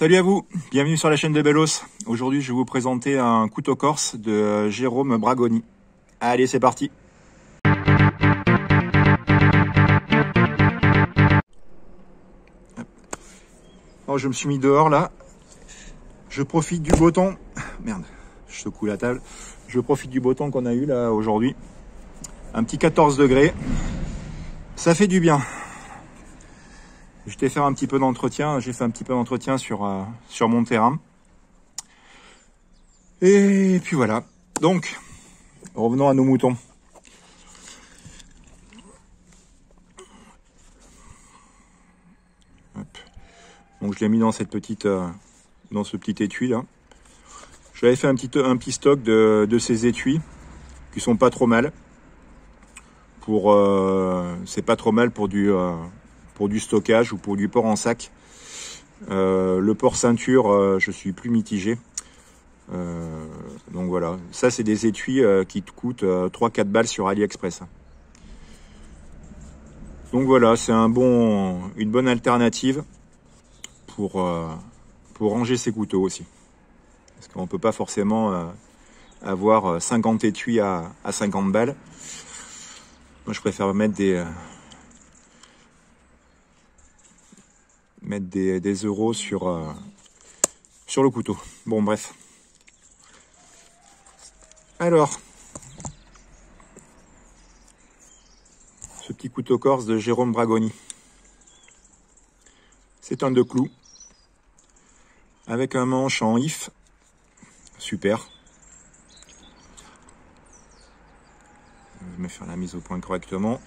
Salut à vous, bienvenue sur la chaîne de Bellos. Aujourd'hui, je vais vous présenter un couteau corse de Jérôme Bragoni. Allez, c'est parti. Alors, je me suis mis dehors là. Je profite du beau temps. Merde, je secoue la table. Je profite du beau temps qu'on a eu là aujourd'hui. Un petit 14 degrés. Ça fait du bien. Je vais faire un petit peu d'entretien. J'ai fait un petit peu d'entretien sur mon terrain. Et puis voilà. Donc, revenons à nos moutons. Hop. Donc je l'ai mis dans cette petite, dans ce petit étui là. J'avais fait un petit stock de ces étuis qui sont pas trop mal. C'est pas trop mal pour du stockage ou pour du port en sac. Le port ceinture, je suis plus mitigé. Donc voilà, ça c'est des étuis qui te coûtent 3-4 balles sur AliExpress. Donc voilà, c'est une bonne alternative pour ranger ses couteaux aussi. Parce qu'on peut pas forcément avoir 50 étuis à 50 balles. Moi je préfère mettre des euros sur le couteau. Bon bref. Alors, ce petit couteau corse de Jérôme Bragoni. C'est un 2 clous avec un manche en if. Super. Je vais me faire la mise au point correctement.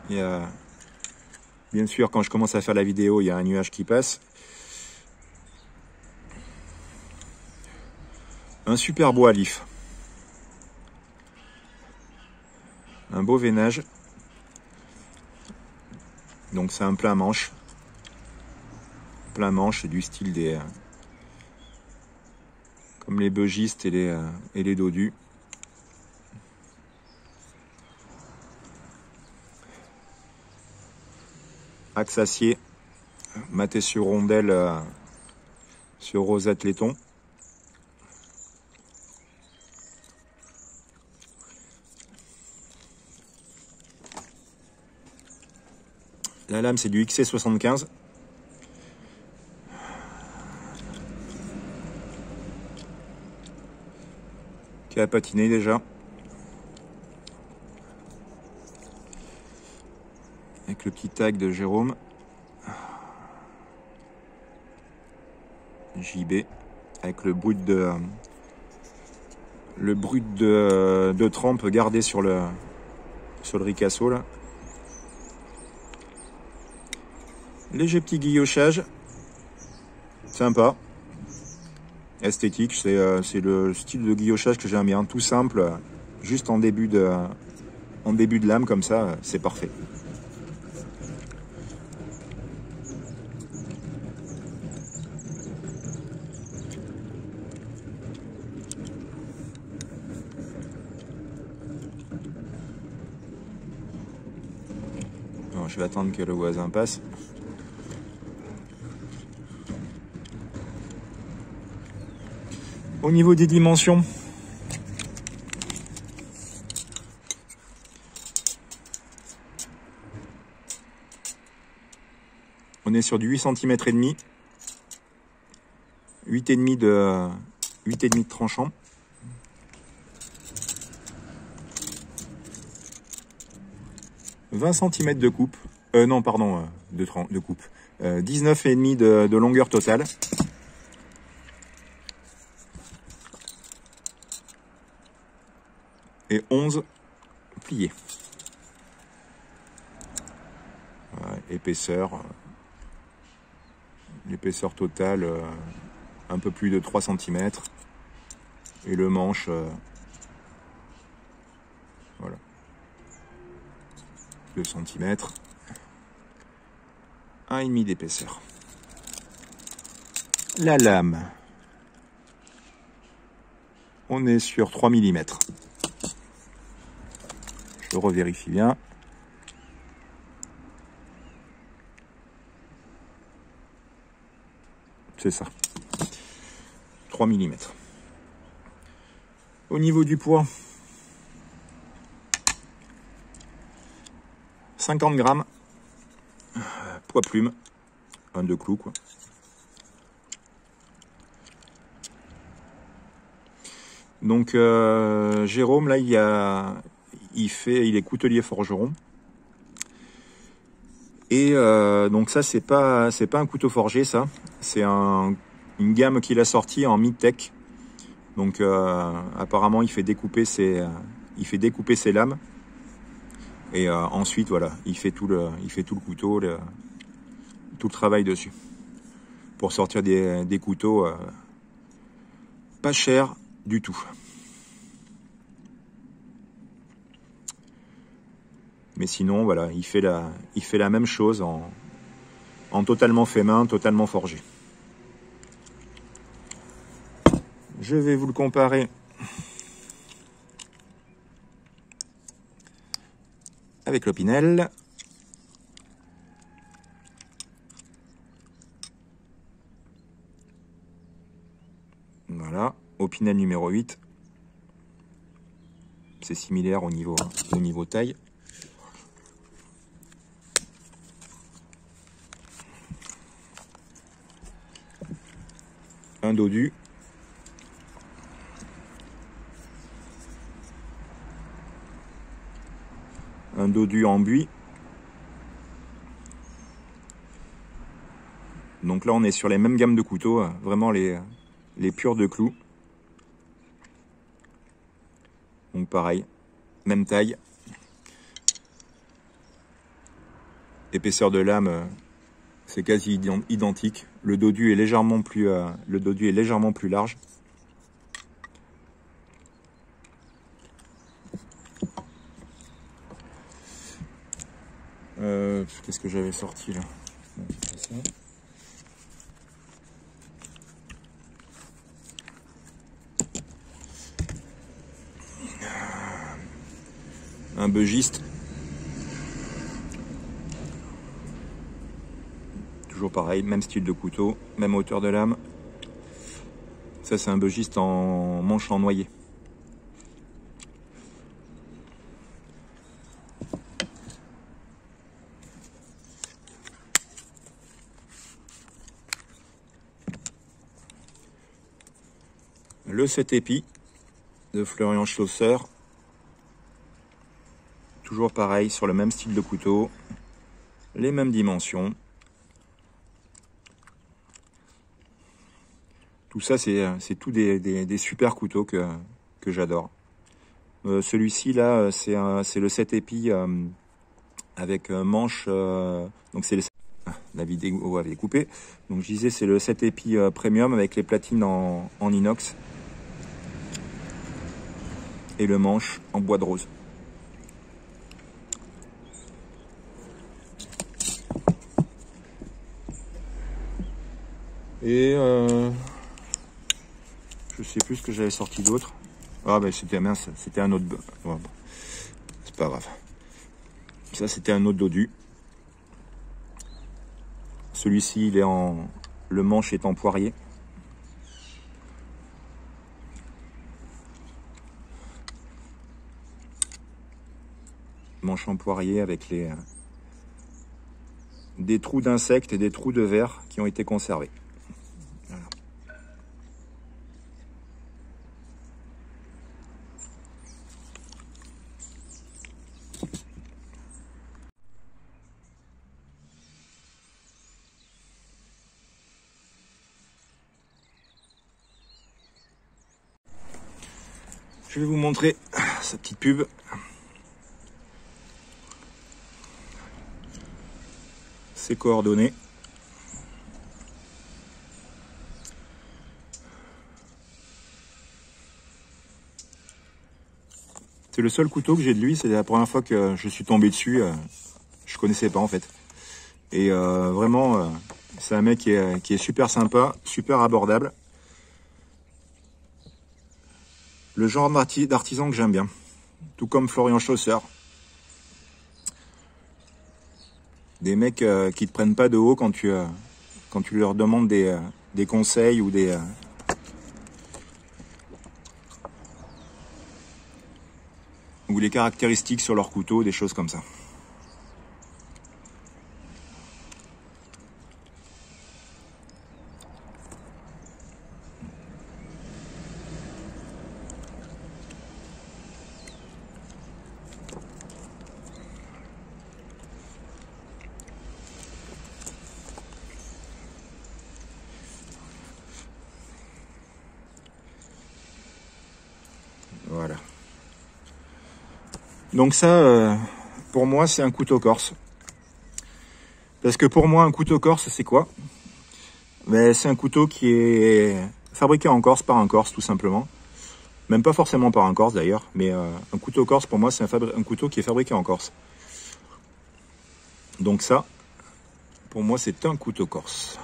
Bien sûr, quand je commence à faire la vidéo, il y a un nuage qui passe. Un super bois à l'if. Un beau veinage. Donc c'est un plein manche. Plein manche, c'est du style des... comme les beugistes et les dodus. Axe acier, maté sur rondelle, sur rosette laiton. La lame c'est du XC75. Qui a patiné déjà. Avec le petit tag de Jérôme. JB. Avec le brut de trempe gardé sur le ricasso là. Léger petit guillochage. Sympa. Esthétique. C'est le style de guillochage que j'aime bien. Tout simple. Juste en début de lame comme ça. C'est parfait. Alors, je vais attendre que le voisin passe. Au niveau des dimensions, on est sur du 8 cm et demi, 8,5 de tranchant. « 20 cm de coupe, non pardon, de coupe, 19,5 de longueur totale. Et 11 pliés. Voilà, épaisseur, l'épaisseur totale, un peu plus de 3 cm. Et le manche, voilà, 2 cm. 1,5 d'épaisseur. La lame, on est sur 3 mm. Je revérifie bien. C'est ça. 3 mm. Au niveau du poids, 50 grammes. Poids plume. Un de clous, quoi. Donc Jérôme, là, il est coutelier forgeron. Et donc ça, c'est pas un couteau forgé, ça. C'est une gamme qu'il a sortie en mid-tech. Donc apparemment, il fait découper ses lames. Et ensuite, voilà, il fait tout le couteau, tout le travail dessus. Pour sortir des couteaux pas chers du tout. Mais sinon, voilà, il fait la même chose en totalement fait main, totalement forgé. Je vais vous le comparer avec l'Opinel. Voilà, Opinel numéro 8. C'est similaire au niveau taille. Un dodu. Un dodu en buis. Donc là, on est sur les mêmes gammes de couteaux, vraiment les purs de clous. Donc pareil, même taille. Épaisseur de lame, c'est quasi identique. Le dodu est légèrement plus large. Qu'est-ce que j'avais sorti là? Un beugiste. Toujours pareil, même style de couteau, même hauteur de lame. Ça, c'est un beugiste en manche en noyer. Le 7 épis de Florian Schlosser. Toujours pareil, sur le même style de couteau, les mêmes dimensions. Tout ça, c'est tout des super couteaux que j'adore. Celui-ci, là, c'est le 7 épis avec manche. Donc c'est la vidéo avait coupé. Donc je disais, c'est le 7 épis premium avec les platines en inox. Et le manche en bois de rose. Et je sais plus ce que j'avais sorti d'autre. Ah ben c'était mince, c'était un autre. Bon, c'est pas grave. Ça c'était un autre dodu. Celui-ci le manche est en poirier. Manche en poirier avec des trous d'insectes et des trous de verre qui ont été conservés. Voilà. Je vais vous montrer sa petite pub. Ses coordonnées. C'est le seul couteau que j'ai de lui, c'est la première fois que je suis tombé dessus. Je connaissais pas en fait. Et vraiment, c'est un mec qui est super sympa, super abordable. Le genre d'artisan que j'aime bien. Tout comme Florian Schlosser. Des mecs qui te prennent pas de haut quand tu leur demandes des conseils ou ou les caractéristiques sur leur couteau, des choses comme ça. Voilà. Donc ça, pour moi, c'est un couteau corse. Parce que pour moi, un couteau corse, c'est quoi? Ben, c'est un couteau qui est fabriqué en Corse par un Corse, tout simplement. Même pas forcément par un Corse, d'ailleurs. Mais un couteau corse, pour moi, c'est un couteau qui est fabriqué en Corse. Donc ça, pour moi, c'est un couteau corse.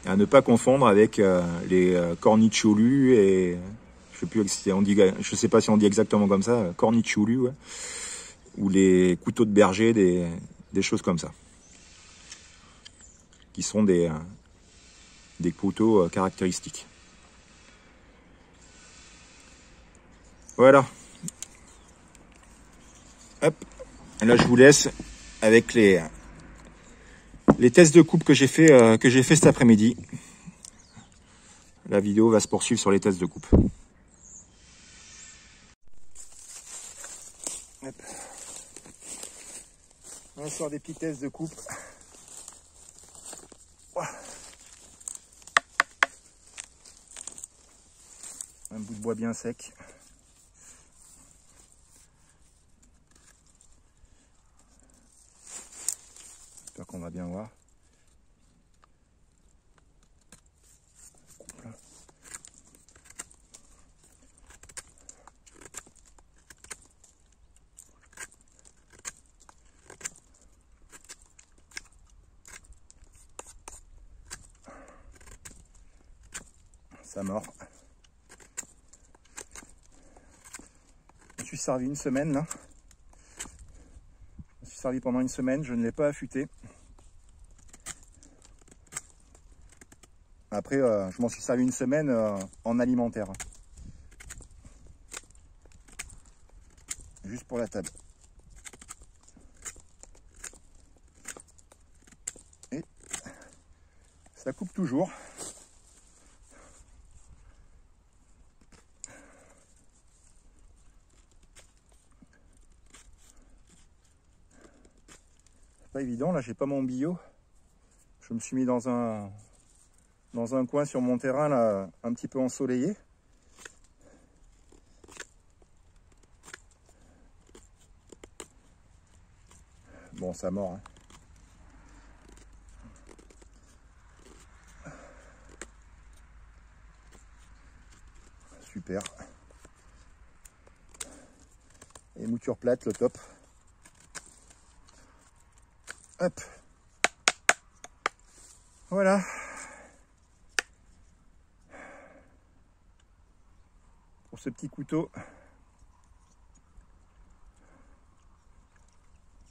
À ne pas confondre avec les cornicholu et... Je sais pas si on dit exactement comme ça, cornicholu, ouais. Ou les couteaux de berger, des choses comme ça. Qui sont des couteaux caractéristiques. Voilà. Hop. Là, je vous laisse avec les tests de coupe que j'ai fait cet après-midi. La vidéo va se poursuivre sur les tests de coupe. Hop. On sort des petits tests de coupe. Un bout de bois bien sec. J'espère qu'on va bien voir. Ça mord. Je me suis servi une semaine là. Je me suis servi pendant une semaine, je ne l'ai pas affûté. Après, je m'en suis servi une semaine en alimentaire. Juste pour la table. Et ça coupe toujours. Pas évident, là j'ai pas mon billot. Je me suis mis dans un coin sur mon terrain là, un petit peu ensoleillé. Bon, ça mord. Hein. Super. Et mouture plate, le top. Hop. Voilà. Pour ce petit couteau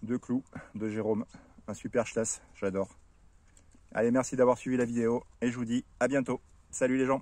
de clous de Jérôme. Un super chlasse, j'adore. Allez, merci d'avoir suivi la vidéo et je vous dis à bientôt. Salut les gens.